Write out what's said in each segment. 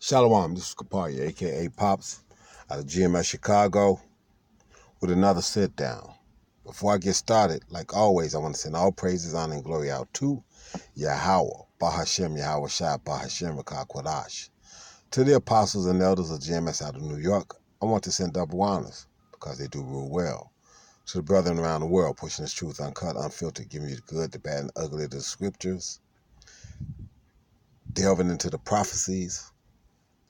Shalom, this is Kaparia, a.k.a. Pops, out of GMS Chicago, with another sit-down. Before I get started, like always, I want to send all praises, honor, and glory out to Yahweh, Bahashem, Yahweh Shah, Bahashem, Rakah Kwadash. To the apostles and elders of GMS out of New York, I want to send double honors, because they do rule well. To the brethren around the world, pushing this truth uncut, unfiltered, giving you the good, the bad, and ugly of the scriptures, delving into the prophecies,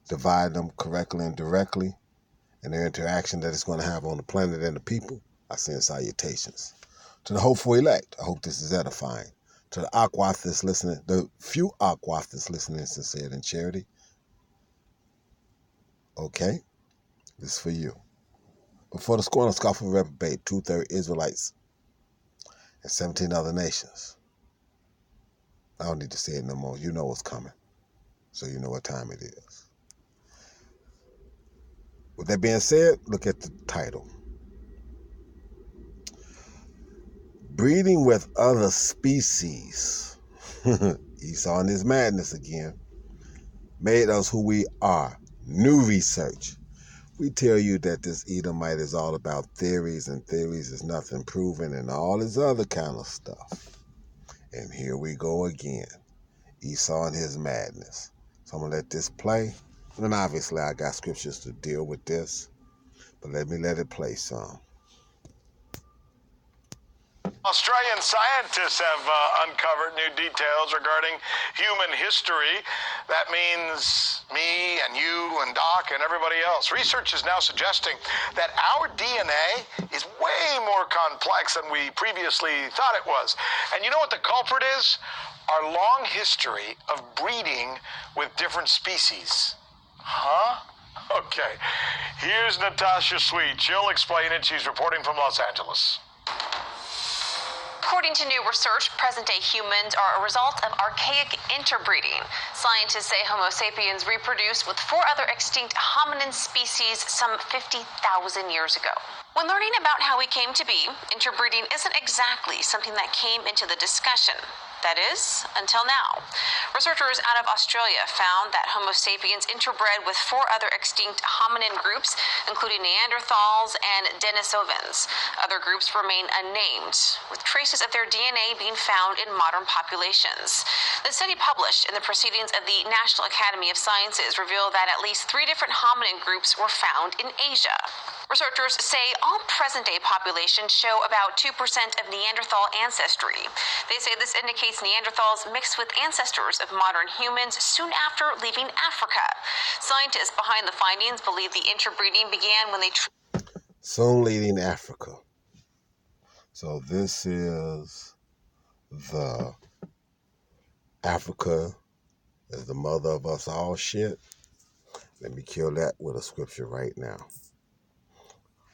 divide them correctly and directly, and the interaction that it's going to have on the planet and the people, I send salutations. To the hopeful elect, I hope this is edifying. To the Aquath that's listening, the few Aquath that's listening in sincerity and charity, okay, this is for you. Before the scorn and scoffing reprobate, 2/3 Israelites and 17 other nations. I don't need to say it no more. You know what's coming, so you know what time it is. With that being said, look at the title. Breeding with other species. Esau and his madness again. Made us who we are. New research. We tell you that this Edomite is all about theories, and theories is nothing proven, and all this other kind of stuff. And here we go again. Esau and his madness. So I'm going to let this play. And obviously I got scriptures to deal with this. But let it play some. Australian scientists have uncovered new details regarding human history. That means me and you and Doc and everybody else. Research is now suggesting that our DNA is way more complex than we previously thought it was. And you know what the culprit is? Our long history of breeding with different species. Huh? Okay. Here's Natasha Sweet. She'll explain it. She's reporting from Los Angeles. According to new research, present-day humans are a result of archaic interbreeding. Scientists say Homo sapiens reproduced with 4 other extinct hominin species some 50,000 years ago. When learning about how we came to be, interbreeding isn't exactly something that came into the discussion. That is, until now. Researchers out of Australia found that Homo sapiens interbred with 4 other extinct hominin groups, including Neanderthals and Denisovans. Other groups remain unnamed, with traces of their DNA being found in modern populations. The study published in the Proceedings of the National Academy of Sciences revealed that at least 3 different hominin groups were found in Asia. Researchers say all present-day populations show about 2% of Neanderthal ancestry. They say this indicates Neanderthals mixed with ancestors of modern humans soon after leaving Africa. Scientists behind the findings believe the interbreeding began when they... Soon leaving Africa. So this is the Africa is the mother of us all shit. Let me kill that with a scripture right now.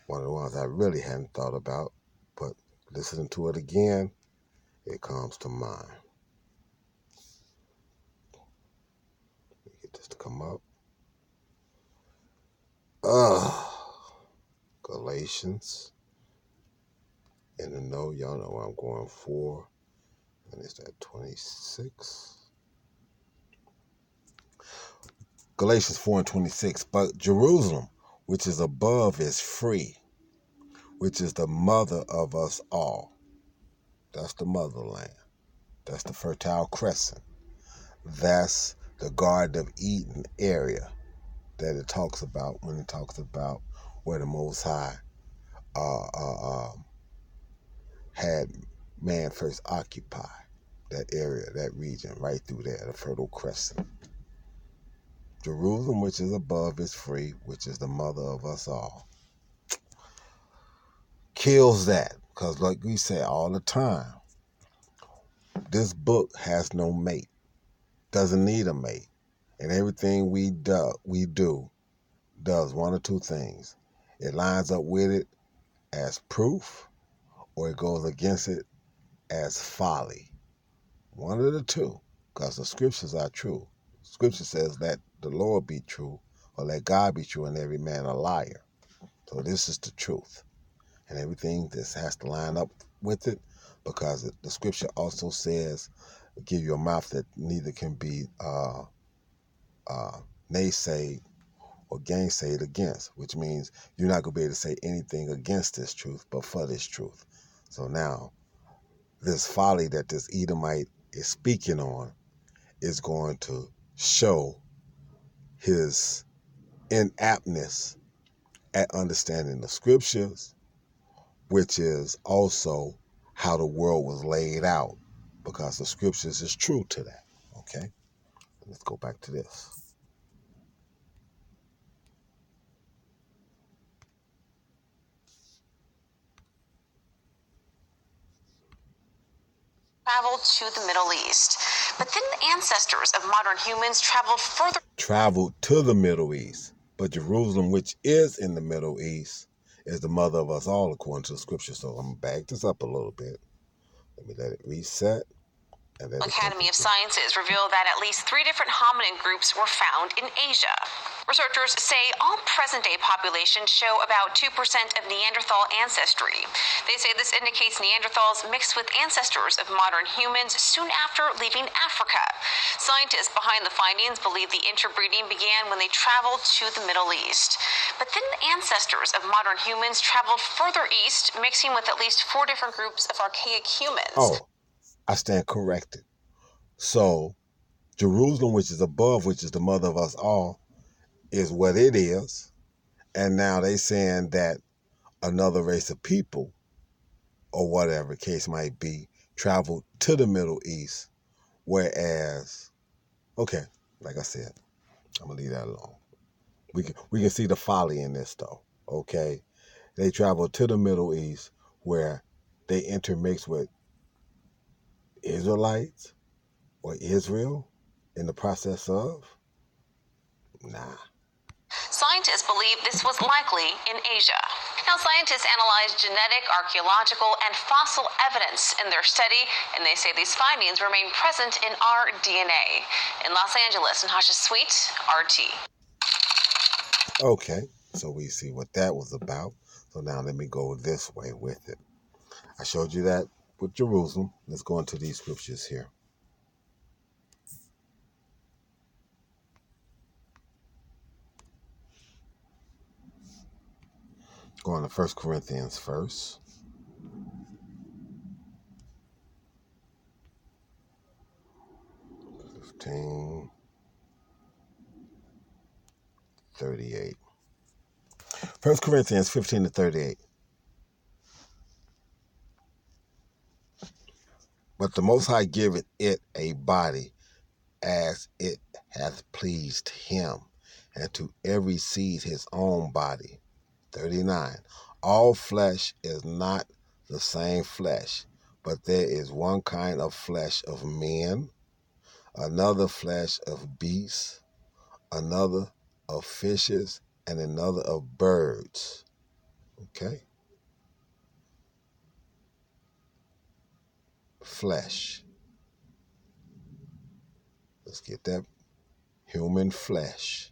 One of the ones I really hadn't thought about, but listening to it again, it comes to mind. Let me get this to come up. Galatians. In the know, y'all know what I'm going for. And it's that 26. Galatians 4:26. But Jerusalem, which is above, is free, which is the mother of us all. That's the motherland. That's the Fertile Crescent. That's the Garden of Eden area that it talks about when it talks about where the Most High had man first occupy that area, that region, right through there, the Fertile Crescent. Jerusalem, which is above, is free, which is the mother of us all. Kills that, because like we say all the time, this book has no mate, doesn't need a mate, and everything we do does one or two things. It lines up with it as proof, or it goes against it as folly. One of the two, because the scriptures are true. Scripture says let the Lord be true, or let God be true, and every man a liar. So this is the truth. And everything this has to line up with it, because the scripture also says, give you a mouth that neither can be naysayed or gainsayed against, which means you're not going to be able to say anything against this truth, but for this truth. So now, this folly that this Edomite is speaking on is going to show his inaptness at understanding the scriptures, which is also how the world was laid out, because the scriptures is true to that. Okay, let's go back to this. Traveled to the Middle East. But then the ancestors of modern humans traveled further. Traveled to the Middle East. But Jerusalem, which is in the Middle East, is the mother of us all, according to the scripture. So I'm going to back this up a little bit. Let me let it reset. Academy of Sciences revealed that at least 3 different hominin groups were found in Asia. Researchers say all present-day populations show about 2% of Neanderthal ancestry. They say this indicates Neanderthals mixed with ancestors of modern humans soon after leaving Africa. Scientists behind the findings believe the interbreeding began when they traveled to the Middle East. But then the ancestors of modern humans traveled further east, mixing with at least 4 different groups of archaic humans. Oh, I stand corrected. So Jerusalem, which is above, which is the mother of us all, is what it is. And now they saying that another race of people, or whatever case might be, traveled to the Middle East. Whereas, okay, like I said, I'm gonna leave that alone. We can see the folly in this though. Okay, they traveled to the Middle East where they intermix with Israelites or Israel in the process of. Nah. Scientists believe this was likely in Asia. Now, scientists analyzed genetic, archaeological, and fossil evidence in their study, and they say these findings remain present in our DNA. In Los Angeles, Natasha Sweet, RT. Okay, so we see what that was about. So now let me go this way with it. I showed you that with Jerusalem. Let's go into these scriptures here. Going to 1 Corinthians first. 15:38. 1 Corinthians 15:38. But the Most High giveth it a body as it hath pleased him, and to every seed his own body. 39. All flesh is not the same flesh, but there is one kind of flesh of men, another flesh of beasts, another of fishes, and another of birds. Okay? Flesh. Let's get that. Human flesh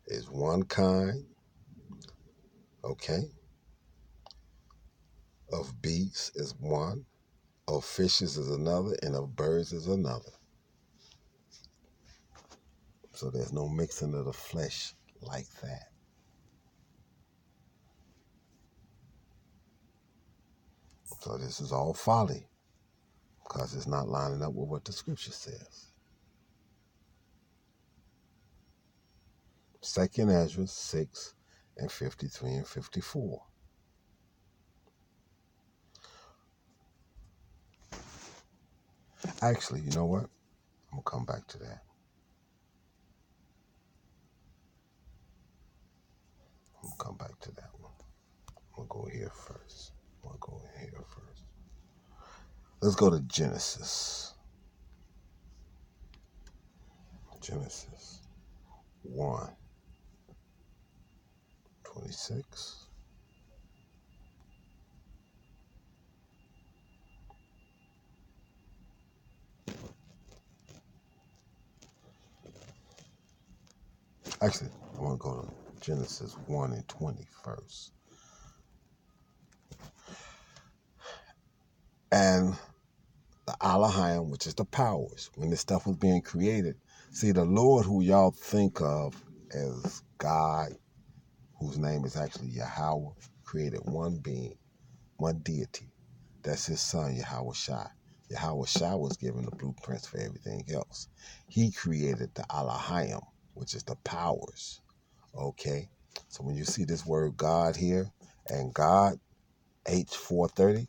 is one kind, okay? Of beasts is one, of fishes is another, and of birds is another. So there's no mixing of the flesh like that. So this is all folly, because it's not lining up with what the scripture says. 2 Ezra 6 and 53 and 54. Actually, you know what? I'm going to come back to that. I'm going to come back to that one. I'm going to go here first. Let's go to Genesis. Genesis 1:26. Actually, I want to go to Genesis 1:20 first. And the Elohim, which is the powers, when this stuff was being created, See, the Lord who y'all think of as God, whose name is actually Yahweh, created one being, one deity. That's his son, Yahweh Shai. Yahweh Shai was given the blueprints for everything else. He created the Elohim, which is the powers. Okay? So when you see this word God here, and God, H430,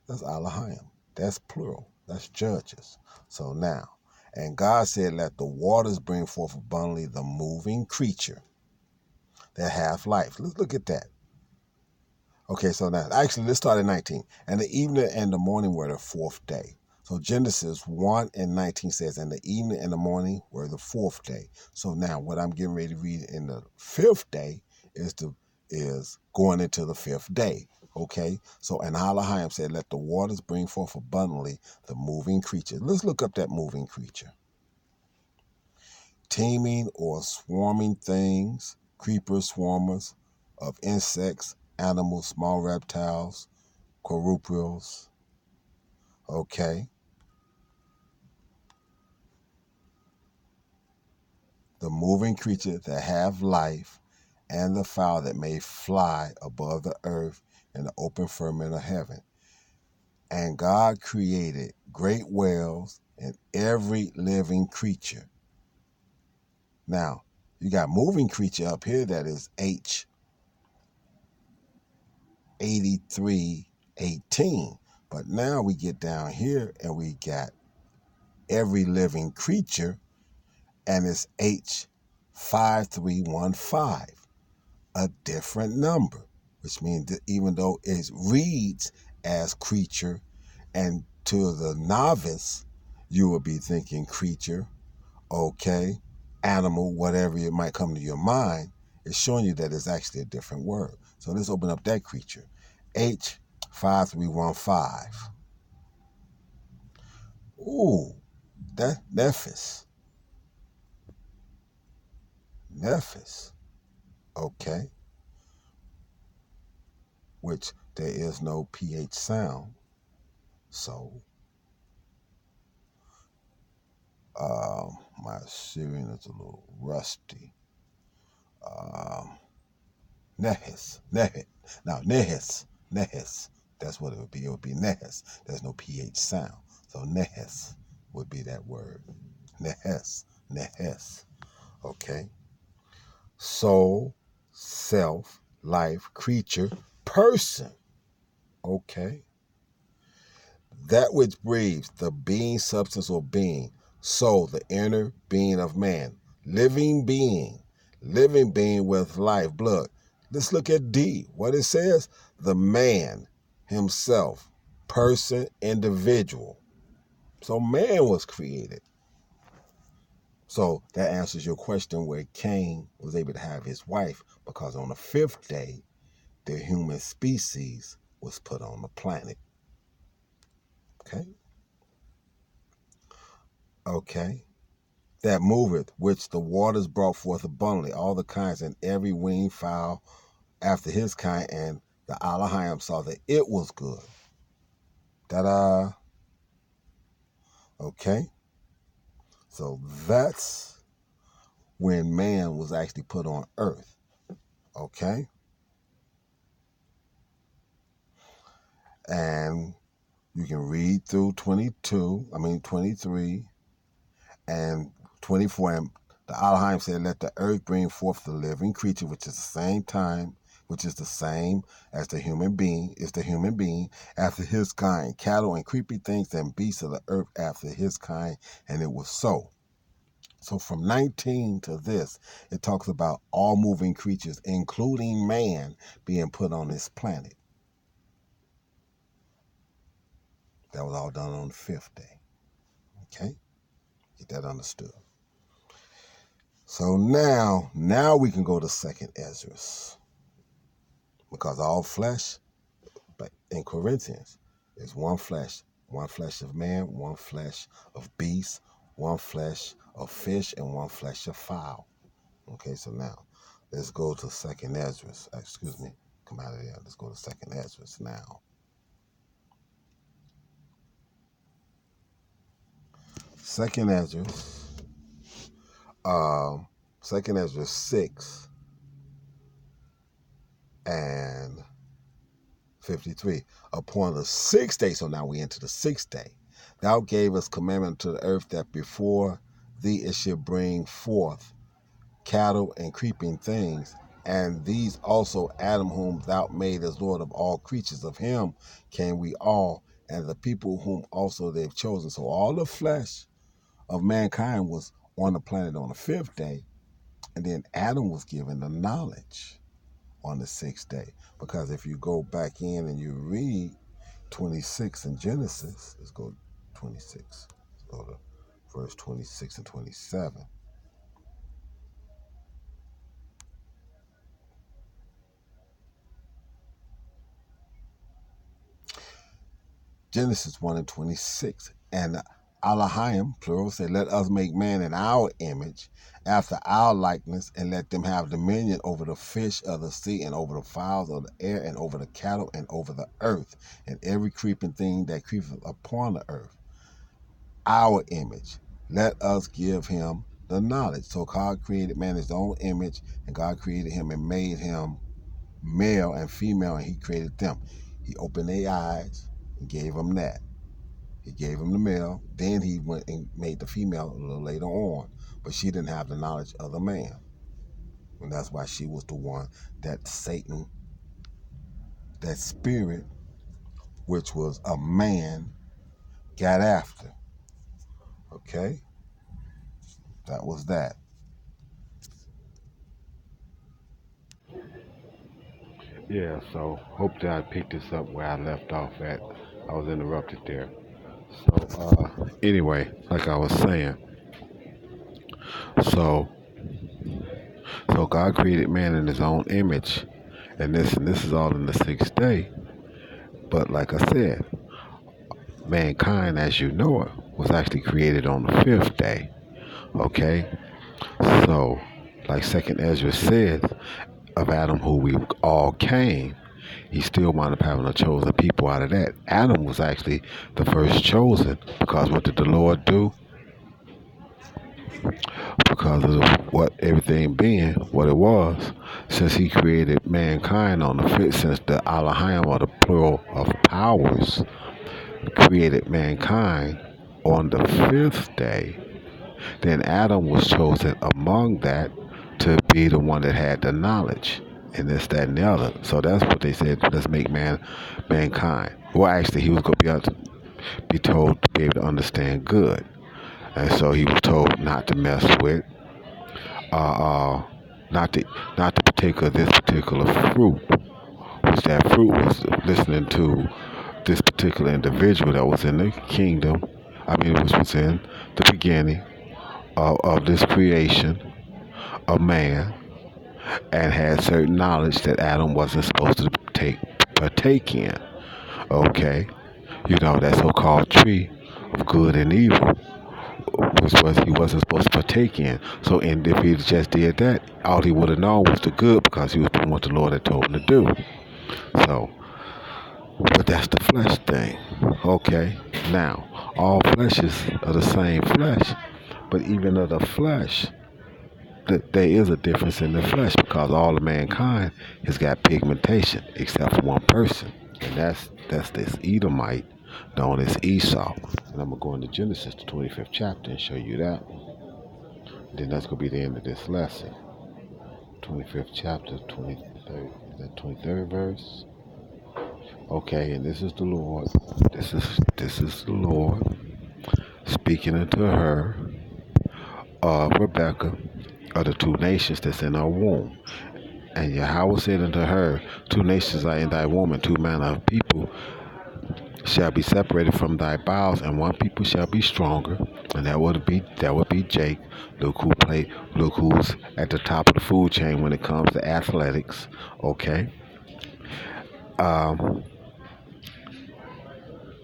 that's Elohim. That's plural. That's judges. So now, and God said, let the waters bring forth abundantly the moving creature that hath life. Let's look at that. Okay, so now, actually, let's start at 19. And the evening and the morning were the fourth day. So Genesis 1 and 19 says, and the evening and the morning were the fourth day. So now what I'm getting ready to read in the fifth day is going into the fifth day. Okay, so and Elohim said, let the waters bring forth abundantly the moving creature. Let's look up that moving creature. Teeming or swarming things, creepers, swarmers of insects, animals, small reptiles, quadrupeds. Okay. The moving creature that have life, and the fowl that may fly above the earth in the open firmament of heaven. And God created great whales and every living creature. Now, you got moving creature up here that is H8318. But now we get down here and we got every living creature, and it's H5315, a different number, which means that even though it reads as creature, and to the novice, you will be thinking creature, okay, animal, whatever it might come to your mind, it's showing you that it's actually a different word. So let's open up that creature. H5315. Ooh, that Nephis. Nephis. Okay. Which there is no PH sound. So, my Syrian is a little rusty. Nehes. Nehet. Now, Nehes. Nehes. That's what it would be. It would be Nehes. There's no PH sound. So, Nehes would be that word. Nehes. Nehes. Okay. Soul, self, life, creature, person. Okay. That which breathes, the being, substance, or being. Soul, the inner being of man. Living being with life, blood. Let's look at D. What it says? The man himself, person, individual. So man was created. So that answers your question where Cain was able to have his wife, because on the fifth day, the human species was put on the planet. Okay? Okay. That moveth, which the waters brought forth abundantly, all the kinds, and every winged fowl after his kind, and the Elohim saw that it was good. Ta-da. Okay? So that's when man was actually put on earth. Okay? And you can read through 23, and 24, and the Elohim said, let the earth bring forth the living creature, which is the same as the human being, after his kind, cattle and creepy things and beasts of the earth after his kind, and it was so. So from 19 to this, it talks about all moving creatures, including man, being put on this planet. That was all done on the fifth day. Okay? Get that understood. So now we can go to 2nd Ezra. Because all flesh, but in Corinthians, is one flesh of man, one flesh of beast, one flesh of fish, and one flesh of fowl. Okay, so now let's go to 2nd Ezra. Excuse me, come out of there. Let's go to 2nd Ezra now. 2nd Ezra Second Ezra 6 and 53. Upon the sixth day, so now we enter the sixth day, thou gavest commandment to the earth that before thee it should bring forth cattle and creeping things, and these also Adam whom thou madest Lord of all creatures. Of him came we all, and the people whom also they've chosen. So all the flesh of mankind was on the planet on the fifth day, and then Adam was given the knowledge on the sixth day. Because if you go back in and you read 26 in Genesis, let's go 26. Let's go to verse 26 and 27. Genesis 1 and 26. And Elohim, plural, said, let us make man in our image, after our likeness, and let them have dominion over the fish of the sea, and over the fowls of the air, and over the cattle, and over the earth, and every creeping thing that creepeth upon the earth. Our image. Let us give him the knowledge. So God created man in his own image, and God created him and made him male and female, and he created them. He opened their eyes and gave them that. He gave him the male. Then he went and made the female a little later on. But she didn't have the knowledge of the man. And that's why she was the one that Satan, that spirit, which was a man, got after. Okay? That was that. Yeah, so hope that I picked this up where I left off at. I was interrupted there. So, anyway, like I was saying, so so God created man in his own image, and this is all in the sixth day. But like I said, mankind, as you know it, was actually created on the fifth day. Okay, so like Second Ezra says, of Adam, who we all came, he still wound up having a chosen people out of that. Adam was actually the first chosen, because what did the Lord do? Because of what everything being what it was, since he created mankind on the fifth, since the Elohim, or the plural of powers, created mankind on the fifth day, then Adam was chosen among that to be the one that had the knowledge, and this, that, and the other. So that's what they said. Let's make mankind. Well, actually, he was going to be able to be told to be able to understand good, and so he was told not to mess with, not to partake of this particular fruit, which that fruit was listening to this particular individual that was in the kingdom. I mean, which was in the beginning of this creation of man, and had certain knowledge that Adam wasn't supposed to partake in. Okay, you know, that so-called tree of good and evil, which was he wasn't supposed to partake in. So, and if he just did that, all he would have known was the good, because he was doing what the Lord had told him to do. So, but that's the flesh thing. Okay, now all flesh is of the same flesh, but even of the flesh, there is a difference in the flesh, because all of mankind has got pigmentation except for one person, and that's this Edomite known as Esau. And I'm gonna go into Genesis, the 25th chapter, and show you that. Then that's gonna be the end of this lesson. 25th chapter, 23rd verse. Okay, and this is the Lord. This is the Lord speaking unto her, Rebecca, of the two nations that's in her womb. And Yahweh said unto her, two nations are in thy womb, and two manner of people shall be separated from thy bowels, and one people shall be stronger, and that would be Jake. Look who's at the top of the food chain when it comes to athletics. Okay.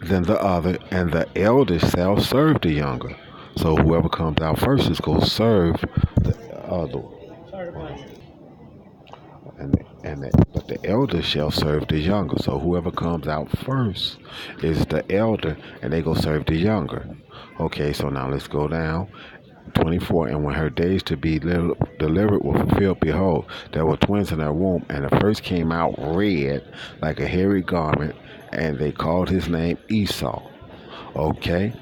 Then the other, and the elder shall serve the younger. So whoever comes out first is going to serve the other. But the elder shall serve the younger. So whoever comes out first is the elder, and they go serve the younger. Okay, so now let's go down. 24. And when her days to be delivered were fulfilled, behold, there were twins in her womb, and the first came out red like a hairy garment, and they called his name Esau. Okay,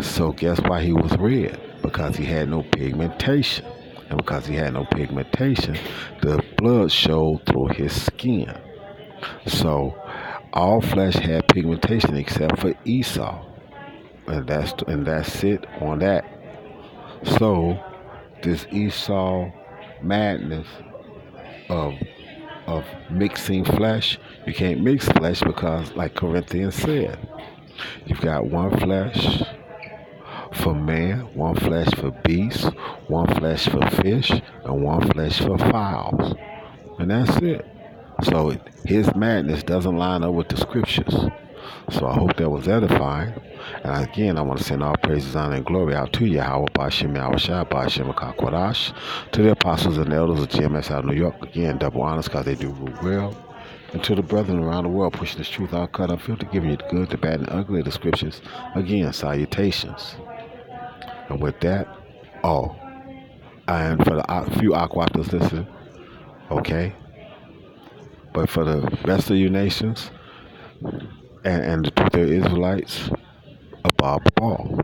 so guess why he was red? Because he had no pigmentation. And because he had no pigmentation, the blood showed through his skin. So all flesh had pigmentation except for Esau. And that's it on that. So this Esau madness of of mixing flesh, you can't mix flesh because, like Corinthians said, you've got one flesh for man, one flesh for beasts, one flesh for fish, and one flesh for fowls. And that's it. So his madness doesn't line up with the scriptures. So I hope that was edifying. And again, I want to send all praises, honor, and glory out to Yahweh, Bashem, Yahushua, Bashem, Akakwadash, to the apostles and elders of GMS out of New York. Again, double honors because they do rule well. And to the brethren around the world pushing this truth out, cut, unfiltered, giving you the good, the bad, and the ugly of the scriptures. Again, salutations. And with that, oh, and for the few Aquatas listening, okay, but for the rest of you nations and the truth of Israelites, above all.